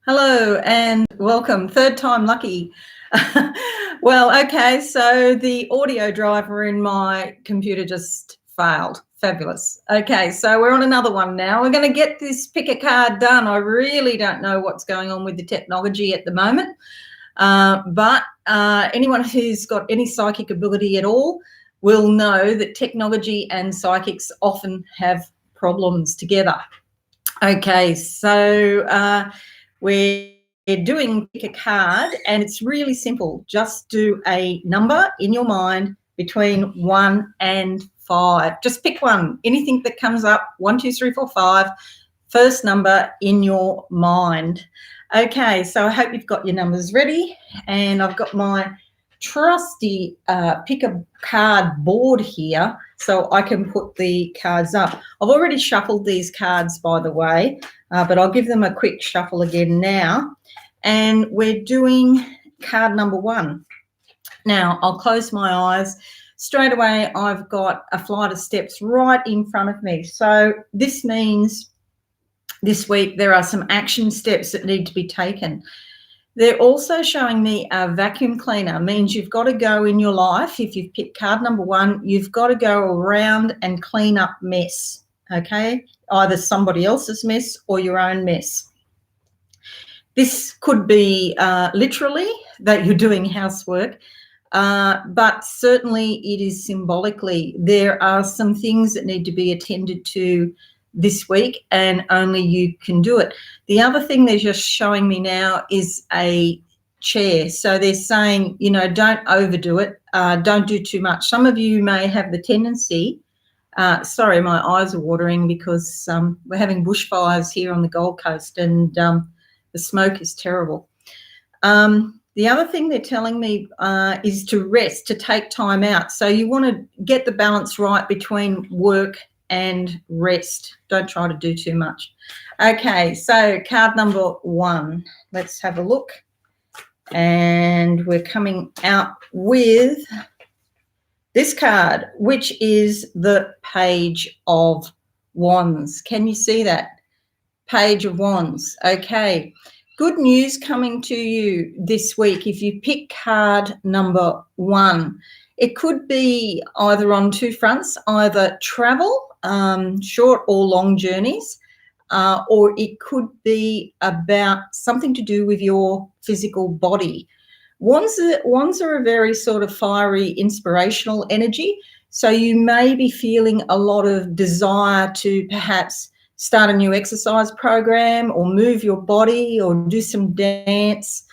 Hello and welcome. Third time lucky. Well, okay, so the audio driver in my computer just failed. Fabulous. Okay, so we're on another one now. We're going to get this pick a card done. I really don't know what's going on with the technology at the moment, but anyone who's got any psychic ability at all will know that technology and psychics often have problems together. Okay, so we're doing pick a card, and it's really simple. Just do a number in your mind between 1 and 5. Just pick one. Anything that comes up, 1, 2, 3, 4, 5. First number in your mind. Okay, so I hope you've got your numbers ready, and I've got my trusty pick a card board here so I can put the cards up. I've already shuffled these cards, by the way, but I'll give them a quick shuffle again now. And we're doing card number 1. Now, I'll close my eyes. Straight away, I've got a flight of steps right in front of me. So this means this week there are some action steps that need to be taken. They're also showing me a vacuum cleaner. Means you've got to go in your life. If you've picked card number 1, you've got to go around and clean up mess, okay? Either somebody else's mess or your own mess. This could be literally that you're doing housework, but certainly it is symbolically. There are some things that need to be attended to this week, and only you can do it. The other thing they're just showing me now is a chair. So they're saying, you know, don't overdo it. Don't do too much. Some of you may have the tendency, sorry, my eyes are watering because we're having bushfires here on the Gold Coast, and the smoke is terrible. The other thing they're telling me is to rest, to take time out. So you want to get the balance right between work and rest. Don't try to do too much. Okay, so card number 1. Let's have a look. And we're coming out with this card, which is the Page of Wands. Can you see that? Page of Wands. Okay. Good news coming to you this week if you pick card number 1. It could be either on two fronts, either travel, short or long journeys, or it could be about something to do with your physical body. Wands are a very sort of fiery, inspirational energy, so you may be feeling a lot of desire to perhaps start a new exercise program or move your body or do some dance,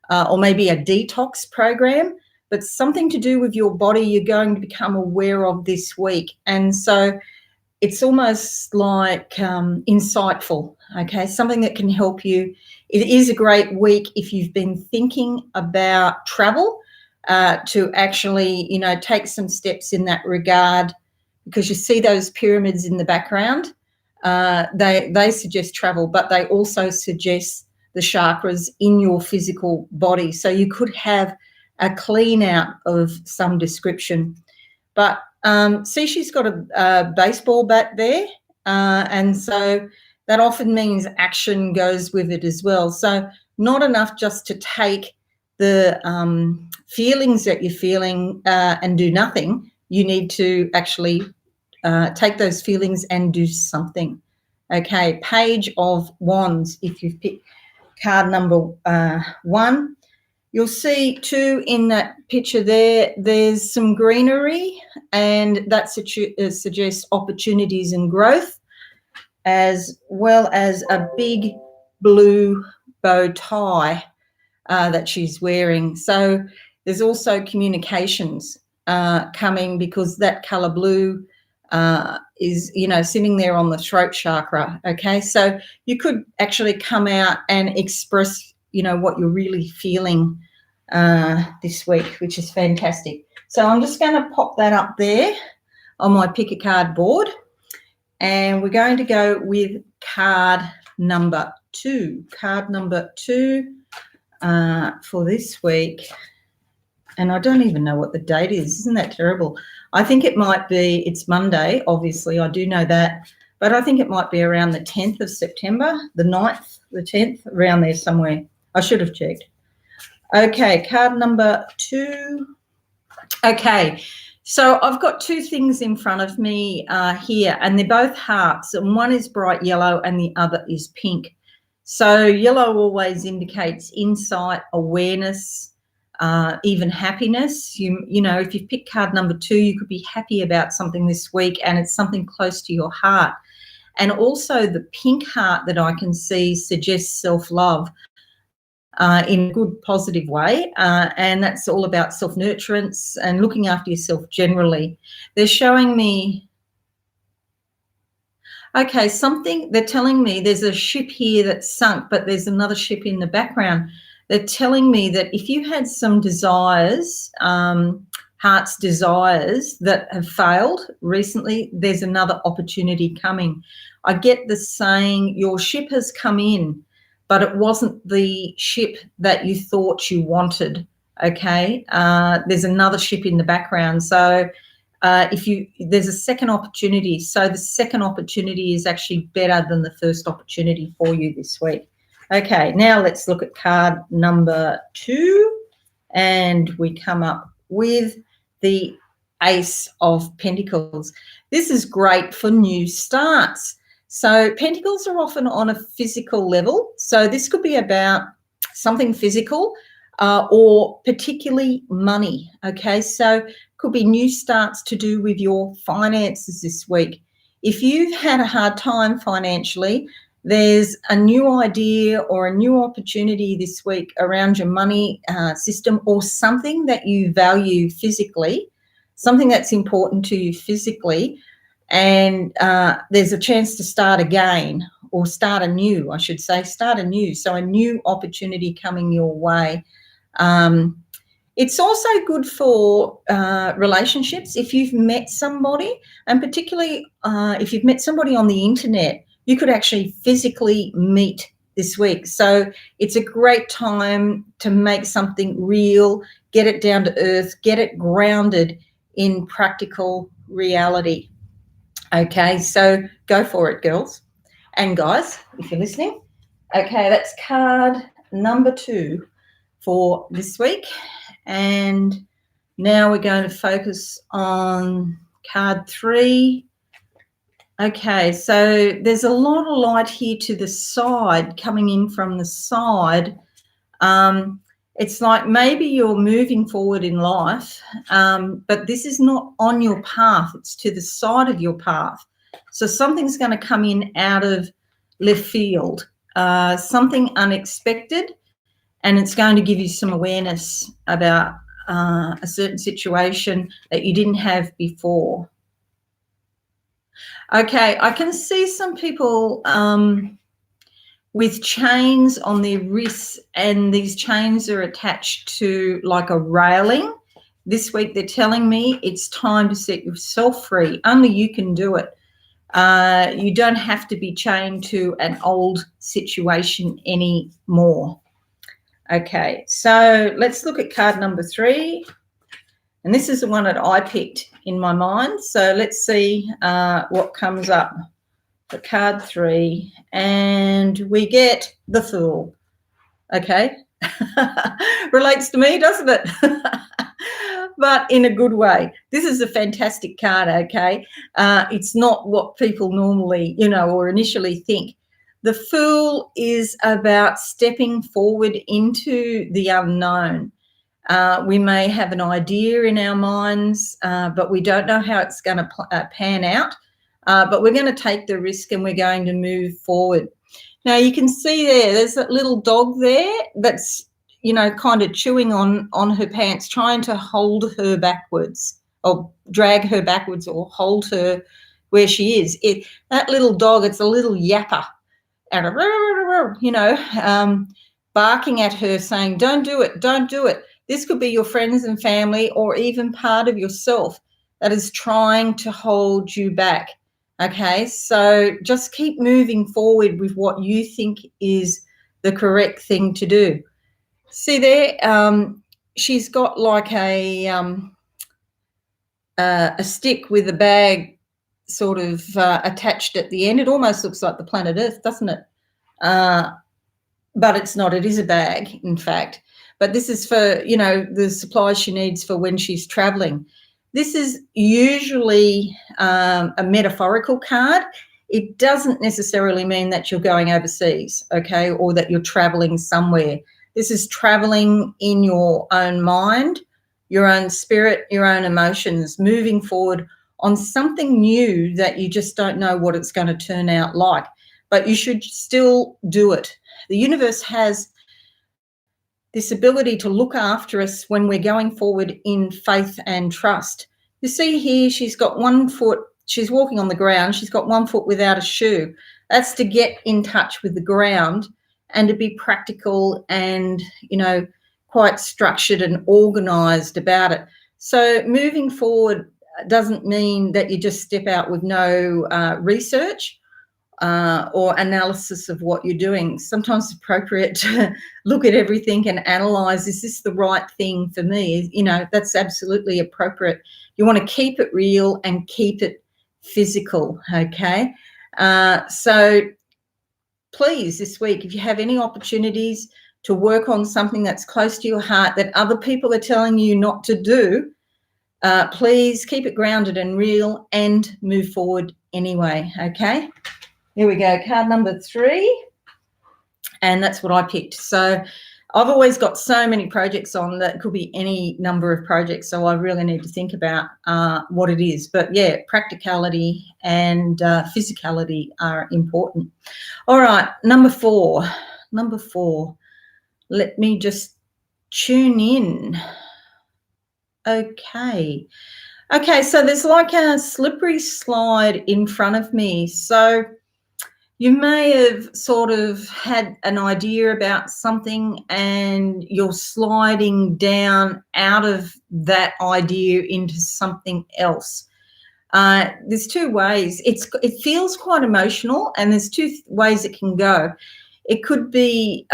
or maybe a detox program, but something to do with your body you're going to become aware of this week. And so it's almost like insightful, okay, something that can help you. It is a great week if you've been thinking about travel, to actually, you know, take some steps in that regard, because you see those pyramids in the background. They suggest travel, but they also suggest the chakras in your physical body. So you could have a clean out of some description. But see, she's got a baseball bat there, and so that often means action goes with it as well. So not enough just to take the feelings that you're feeling and do nothing. You need to actually take those feelings and do something. Okay, Page of Wands. If you've picked card number 1, you'll see 2 in that picture there. There's some greenery, and that suggests opportunities and growth, as well as a big blue bow tie that she's wearing. So there's also communications coming, because that colour blue is, you know, sitting there on the throat chakra. Okay, so you could actually come out and express, you know, what you're really feeling this week, which is fantastic. So I'm just going to pop that up there on my pick a card board, and we're going to go with card number 2. Card number 2 for this week. And I don't even know what the date is. Isn't that terrible? I think it might be, it's Monday, obviously. I do know that. but I think it might be around the 10th of September, the 9th, the 10th, around there somewhere. I should have checked. Okay, card number 2. Okay, so I've got 2 things in front of me here, and they're both hearts, and one is bright yellow and the other is pink. So yellow always indicates insight, awareness, even happiness. You know, if you've picked card number 2, you could be happy about something this week, and it's something close to your heart. And also the pink heart that I can see suggests self-love in a good, positive way. And that's all about self-nurturance and looking after yourself generally. They're showing me, okay, they're telling me there's a ship here that's sunk, but there's another ship in the background. They're telling me that if you had some desires, heart's desires that have failed recently, there's another opportunity coming. I get the saying, your ship has come in, but it wasn't the ship that you thought you wanted, okay? There's another ship in the background. So there's a second opportunity. So the second opportunity is actually better than the first opportunity for you this week. Okay, now let's look at card number 2, and we come up with the Ace of Pentacles. This is great for new starts. So pentacles are often on a physical level. So this could be about something physical or particularly money, okay? So could be new starts to do with your finances this week. If you've had a hard time financially, there's a new idea or a new opportunity this week around your money system, or something that you value physically, something that's important to you physically, and there's a chance to start again, or start anew, I should say, start anew. So a new opportunity coming your way. It's also good for relationships. If you've met somebody, and particularly if you've met somebody on the internet, you could actually physically meet this week. So it's a great time to make something real, get it down to earth, get it grounded in practical reality. Okay, so go for it, girls and guys, if you're listening. Okay, that's card number 2 for this week. And now we're going to focus on card 3. Okay, so there's a lot of light here to the side, coming in from the side. It's like maybe you're moving forward in life, but this is not on your path. It's to the side of your path. So something's going to come in out of left field, something unexpected, and it's going to give you some awareness about a certain situation that you didn't have before. Okay, I can see some people with chains on their wrists, and these chains are attached to like a railing. This week they're telling me it's time to set yourself free. Only you can do it. You don't have to be chained to an old situation anymore. Okay, so let's look at card number 3. And this is the one that I picked in my mind. So let's see what comes up for card 3. And we get the Fool. Okay. Relates to me, doesn't it? But in a good way. This is a fantastic card, okay? It's not what people normally, or initially think. The Fool is about stepping forward into the unknown. We may have an idea in our minds, but we don't know how it's going to pan out. But we're going to take the risk and we're going to move forward. Now, you can see there's that little dog there that's, kind of chewing on her pants, trying to hold her backwards or drag her backwards or hold her where she is. That little dog, it's a little yapper, and barking at her saying, don't do it, don't do it. This could be your friends and family, or even part of yourself that is trying to hold you back. Okay, so just keep moving forward with what you think is the correct thing to do. See there, she's got like a stick with a bag sort of attached at the end. It almost looks like the planet Earth, doesn't it? But it's not. It is a bag, in fact. But this is for, the supplies she needs for when she's traveling. This is usually a metaphorical card. It doesn't necessarily mean that you're going overseas, okay, or that you're traveling somewhere. This is traveling in your own mind, your own spirit, your own emotions, moving forward on something new that you just don't know what it's going to turn out like. But you should still do it. The universe has this ability to look after us when we're going forward in faith and trust. You see here, she's got 1 foot, she's walking on the ground, she's got 1 foot without a shoe. That's to get in touch with the ground and to be practical and, quite structured and organised about it. So moving forward doesn't mean that you just step out with no research or analysis of what you're doing. Sometimes it's appropriate to look at everything and analyse, is this the right thing for me? That's absolutely appropriate. You want to keep it real and keep it physical, okay? So please, this week, if you have any opportunities to work on something that's close to your heart that other people are telling you not to do, please keep it grounded and real and move forward anyway, okay? Here we go, card number 3, and that's what I picked. So I've always got so many projects on that could be any number of projects, so I really need to think about what it is. But, yeah, practicality and physicality are important. All right, number 4. Let me just tune in. Okay, so there's like a slippery slide in front of me. So you may have sort of had an idea about something and you're sliding down out of that idea into something else. There's 2 ways. It feels quite emotional, and there's 2 ways it can go. It could be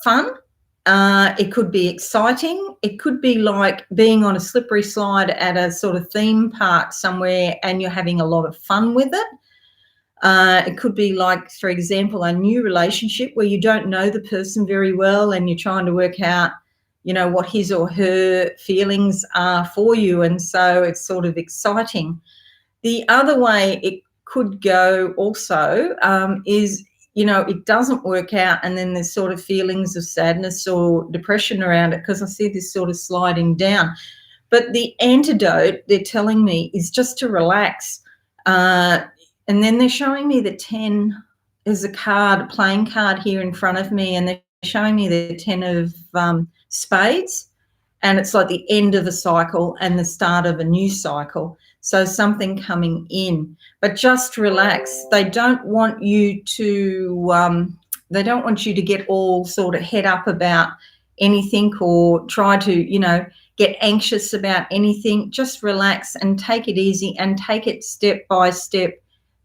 fun. It could be exciting. It could be like being on a slippery slide at a sort of theme park somewhere and you're having a lot of fun with it. It could be like, for example, a new relationship where you don't know the person very well and you're trying to work out, what his or her feelings are for you, and so it's sort of exciting. The other way it could go also is, it doesn't work out and then there's sort of feelings of sadness or depression around it, because I see this sort of sliding down. But the antidote, they're telling me, is just to relax. And then they're showing me the 10. There's a playing card here in front of me, and they're showing me the 10 of spades, and it's like the end of a cycle and the start of a new cycle. So something coming in, but just relax. They don't want you to get all sort of head up about anything or try to, get anxious about anything. Just relax and take it easy and take it step by step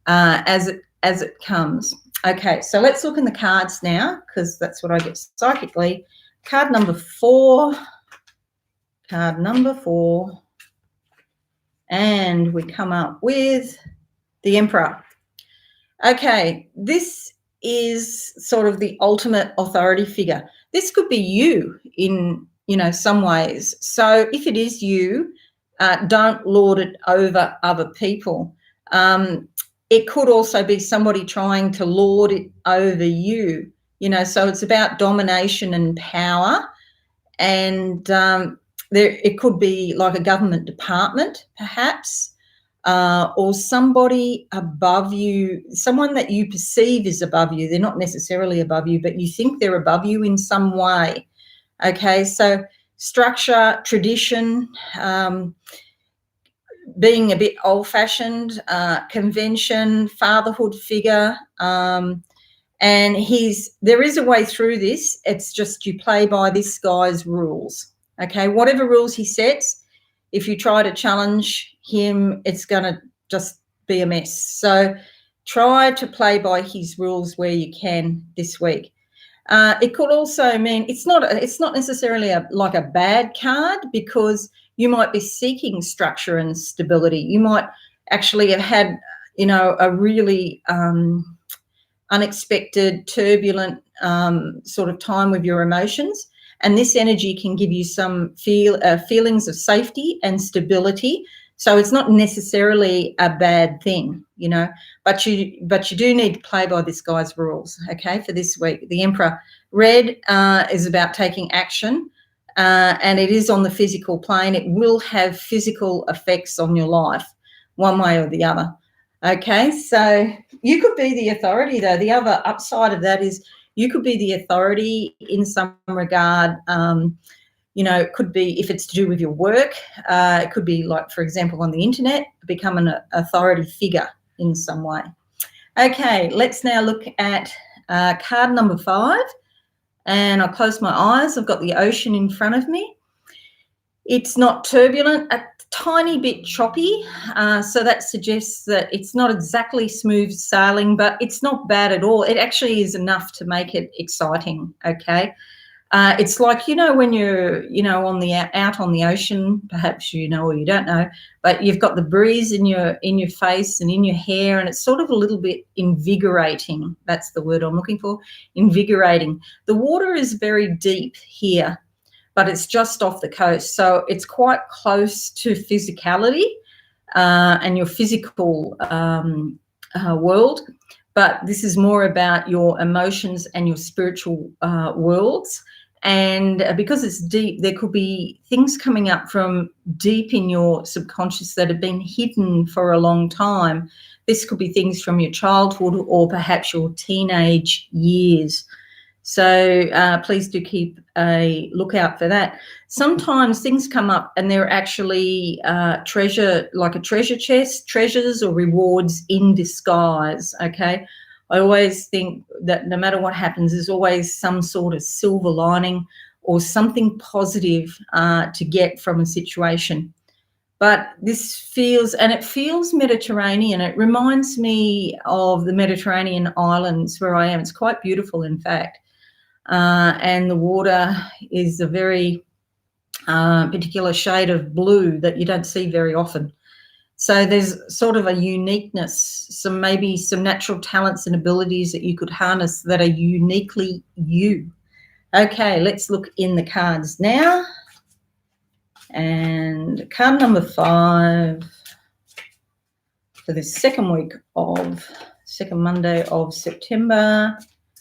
as it comes. Okay, so let's look in the cards now, because that's what I get psychically. Card number 4. And we come up with the Emperor. Okay, this is sort of the ultimate authority figure. This could be you in, some ways. So if it is you, don't lord it over other people. It could also be somebody trying to lord it over you, so it's about domination and power. And it could be like a government department, perhaps, or somebody above you, someone that you perceive is above you. They're not necessarily above you, but you think they're above you in some way. Okay, so structure, tradition, being a bit old-fashioned, convention, fatherhood figure, and there is a way through this. It's just you play by this guy's rules, okay? Whatever rules he sets, if you try to challenge him, it's going to just be a mess. So try to play by his rules where you can this week. It could also mean it's not necessarily like a bad card, because you might be seeking structure and stability. You might actually have had, a really unexpected, turbulent sort of time with your emotions. And this energy can give you some feelings of safety and stability. So it's not necessarily a bad thing, but you do need to play by this guy's rules, okay, for this week. The Emperor. Red is about taking action, and it is on the physical plane. It will have physical effects on your life, one way or the other. Okay, so you could be the authority, though. The other upside of that is you could be the authority in some regard. It could be if it's to do with your work. It could be like, for example, on the internet, become an authority figure in some way. Okay, let's now look at card number 5. And I'll close my eyes. I've got the ocean in front of me. It's not turbulent, a tiny bit choppy. So that suggests that it's not exactly smooth sailing, but it's not bad at all. It actually is enough to make it exciting, okay? It's like, when you're, out on the ocean, perhaps you know or you don't know, but you've got the breeze in your face and in your hair, and it's sort of a little bit invigorating. That's the word I'm looking for, invigorating. The water is very deep here, but it's just off the coast, so it's quite close to physicality and your physical world. But this is more about your emotions and your spiritual worlds. And because it's deep, there could be things coming up from deep in your subconscious that have been hidden for a long time. This could be things from your childhood or perhaps your teenage years. So please do keep a lookout for that. Sometimes things come up and they're actually treasure, like a treasure chest, treasures or rewards in disguise, okay? I always think that no matter what happens, there's always some sort of silver lining or something positive to get from a situation. But this feels Mediterranean. It reminds me of the Mediterranean islands where I am. It's quite beautiful, in fact. And the water is a very particular shade of blue that you don't see very often. So there's sort of a uniqueness, maybe some natural talents and abilities that you could harness that are uniquely you. Okay, let's look in the cards now. And card number 5 for the second Monday of September.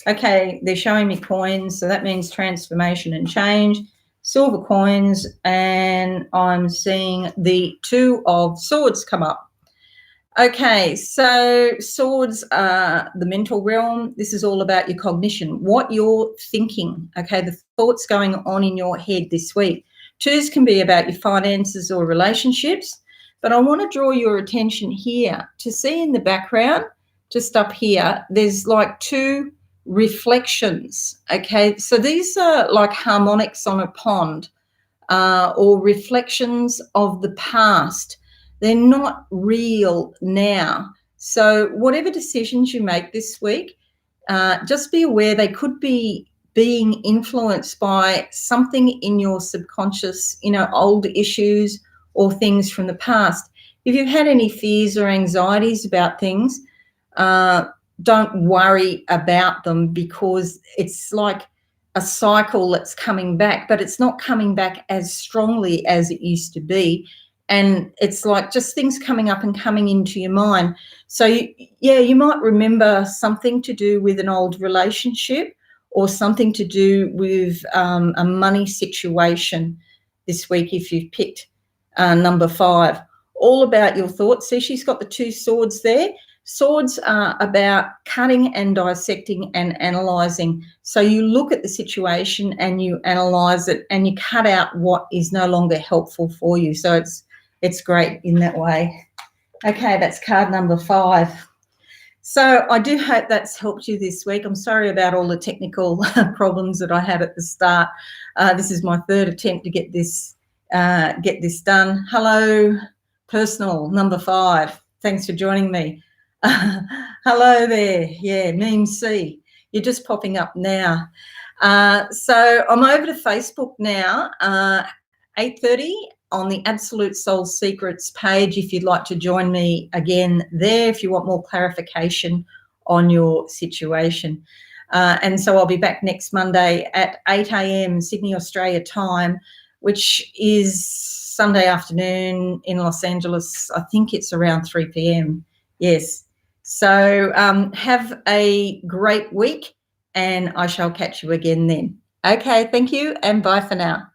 Okay, they're showing me coins, so that means transformation and change. Silver coins, and I'm seeing the 2 of Swords come up. Okay, so Swords are the mental realm. This is all about your cognition, what you're thinking, okay, the thoughts going on in your head this week. 2s can be about your finances or relationships, but I want to draw your attention here to see in the background, just up here, there's like 2 reflections, okay? So these are like harmonics on a pond or reflections of the past. They're not real now. So whatever decisions you make this week, just be aware they could be being influenced by something in your subconscious, old issues or things from the past. If you've had any fears or anxieties about things, don't worry about them, because it's like a cycle that's coming back, but it's not coming back as strongly as it used to be. And it's like just things coming up and coming into your mind. So, you might remember something to do with an old relationship or something to do with a money situation this week if you've picked number 5. All about your thoughts. See, she's got the 2 swords there. Swords are about cutting and dissecting and analysing. So you look at the situation and you analyse it and you cut out what is no longer helpful for you. So it's great in that way. Okay, that's card number 5. So I do hope that's helped you this week. I'm sorry about all the technical problems that I had at the start. This is my 3rd attempt to get this done. Hello, personal number 5. Thanks for joining me. Hello there. Yeah, Meme C. You're just popping up now. So I'm over to Facebook now, 8:30 on the Absolute Soul Secrets page if you'd like to join me again there if you want more clarification on your situation. And so I'll be back next Monday at 8 a.m. Sydney, Australia time, which is Sunday afternoon in Los Angeles. I think it's around 3 p.m. Yes. So have a great week, and I shall catch you again then. Okay, thank you, and bye for now.